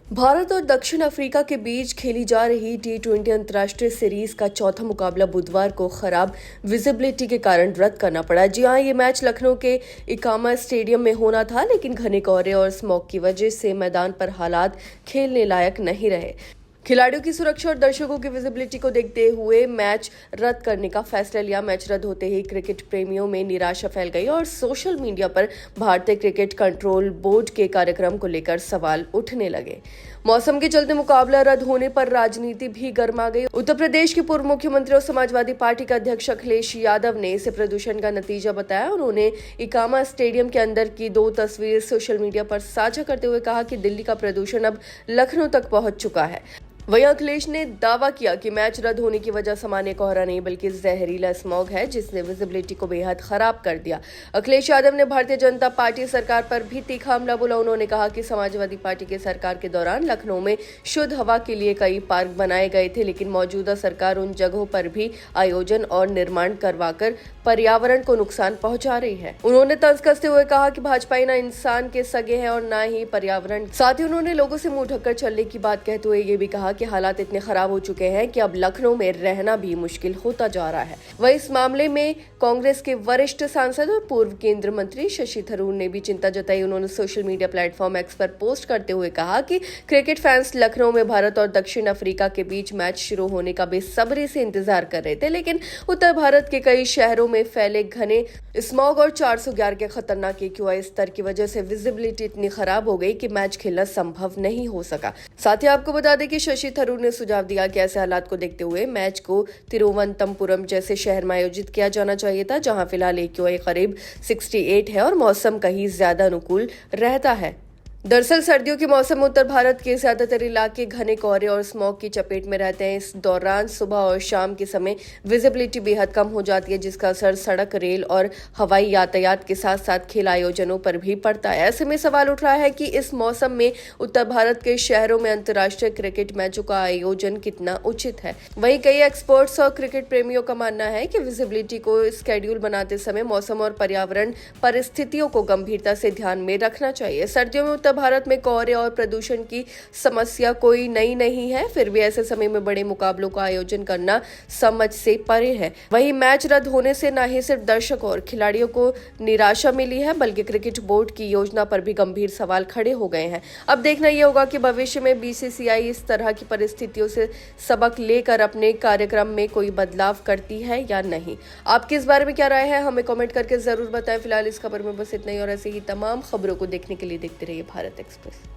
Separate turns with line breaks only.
भारत और दक्षिण अफ्रीका के बीच खेली जा रही टी20 अंतर्राष्ट्रीय सीरीज का चौथा मुकाबला बुधवार को खराब विजिबिलिटी के कारण रद्द करना पड़ा। जी हां, ये मैच लखनऊ के इकामा स्टेडियम में होना था, लेकिन घने कोहरे और स्मॉग की वजह से मैदान पर हालात खेलने लायक नहीं रहे। खिलाड़ियों की सुरक्षा और दर्शकों की विजिबिलिटी को देखते हुए मैच रद्द करने का फैसला लिया। मैच रद्द होते ही क्रिकेट प्रेमियों में निराशा फैल गई और सोशल मीडिया पर भारतीय क्रिकेट कंट्रोल बोर्ड के कार्यक्रम को लेकर सवाल उठने लगे। मौसम के चलते मुकाबला रद्द होने पर राजनीति भी गर्मा गई। उत्तर प्रदेश के पूर्व मुख्यमंत्री और समाजवादी पार्टी के अध्यक्ष अखिलेश यादव ने इसे प्रदूषण का नतीजा बताया। उन्होंने इकामा स्टेडियम के अंदर की 2 तस्वीरें सोशल मीडिया पर साझा करते हुए कहा कि दिल्ली का प्रदूषण अब लखनऊ तक पहुंच चुका है। वहीं अखिलेश ने दावा किया कि मैच रद्द होने की वजह सामान्य कोहरा नहीं बल्कि जहरीला स्मॉग है, जिसने विजिबिलिटी को बेहद खराब कर दिया। अखिलेश यादव ने भारतीय जनता पार्टी सरकार पर भी तीखा हमला बोला। उन्होंने कहा कि समाजवादी पार्टी की सरकार के दौरान लखनऊ में शुद्ध हवा के लिए कई पार्क बनाए गए थे, लेकिन मौजूदा सरकार उन जगहों पर भी आयोजन और निर्माण करवाकर पर्यावरण को नुकसान पहुंचा रही है। उन्होंने तंज कसते हुए कहा कि भाजपा न इंसान के सगे हैं और न ही पर्यावरण। साथ ही उन्होंने लोगों से मुंह ढककर चलने की बात कहते हुए ये भी कहा कि हालात इतने खराब हो चुके हैं कि अब लखनऊ में रहना भी मुश्किल होता जा रहा है। वहीं इस मामले में कांग्रेस के वरिष्ठ सांसद और पूर्व केंद्रीय मंत्री शशि थरूर ने भी चिंता जताई। उन्होंने सोशल मीडिया प्लेटफॉर्म एक्स पर पोस्ट करते हुए कहा कि क्रिकेट फैंस लखनऊ में भारत और दक्षिण अफ्रीका के बीच मैच शुरू होने का बेसब्री से इंतजार कर रहे थे, लेकिन उत्तर भारत के कई शहरों में फैले घने स्मॉग और 411 के खतरनाक AQI स्तर की वजह से विजिबिलिटी इतनी खराब हो गई कि मैच खेलना संभव नहीं हो सका। साथ ही आपको बता दें कि शशि थरूर ने सुझाव दिया कि ऐसे हालात को देखते हुए मैच को तिरुवनंतपुरम जैसे शहर में आयोजित किया जाना चाहिए था, जहां फिलहाल AQI करीब 68 है और मौसम कहीं ज्यादा अनुकूल रहता है। दरअसल सर्दियों के मौसम में उत्तर भारत के ज्यादातर इलाके घने कोहरे और स्मॉग की चपेट में रहते हैं। इस दौरान सुबह और शाम के समय विजिबिलिटी बेहद कम हो जाती है, जिसका असर सड़क, रेल और हवाई यातायात के साथ साथ खेल आयोजनों पर भी पड़ता है। ऐसे में सवाल उठ रहा है कि इस मौसम में उत्तर भारत के शहरों में अंतर्राष्ट्रीय क्रिकेट मैचों का आयोजन कितना उचित है। वहीं कई एक्सपर्ट्स और क्रिकेट प्रेमियों का मानना है कि विजिबिलिटी को स्केड्यूल बनाते समय मौसम और पर्यावरण परिस्थितियों को गंभीरता से ध्यान में रखना चाहिए। सर्दियों में उत्तर भारत में कोहरे और प्रदूषण की समस्या कोई नई नहीं है, फिर भी ऐसे समय में बड़े मुकाबलों का आयोजन करना समझ से परे है। वहीं मैच रद्द होने से न ही सिर्फ दर्शकों और खिलाड़ियों को निराशा मिली है, बल्कि क्रिकेट बोर्ड की योजना पर भी गंभीर सवाल खड़े हो गए हैं। अब देखना यह होगा कि भविष्य में BCCI इस तरह की परिस्थितियों से सबक लेकर अपने कार्यक्रम में कोई बदलाव करती है या नहीं। आपकी इस बारे में क्या राय है, हमें कमेंट करके जरूर बताएं। फिलहाल इस खबर में बस इतना ही और ऐसे ही तमाम खबरों को देखने के लिए देखते रहिए भारत एक्सप्रेस।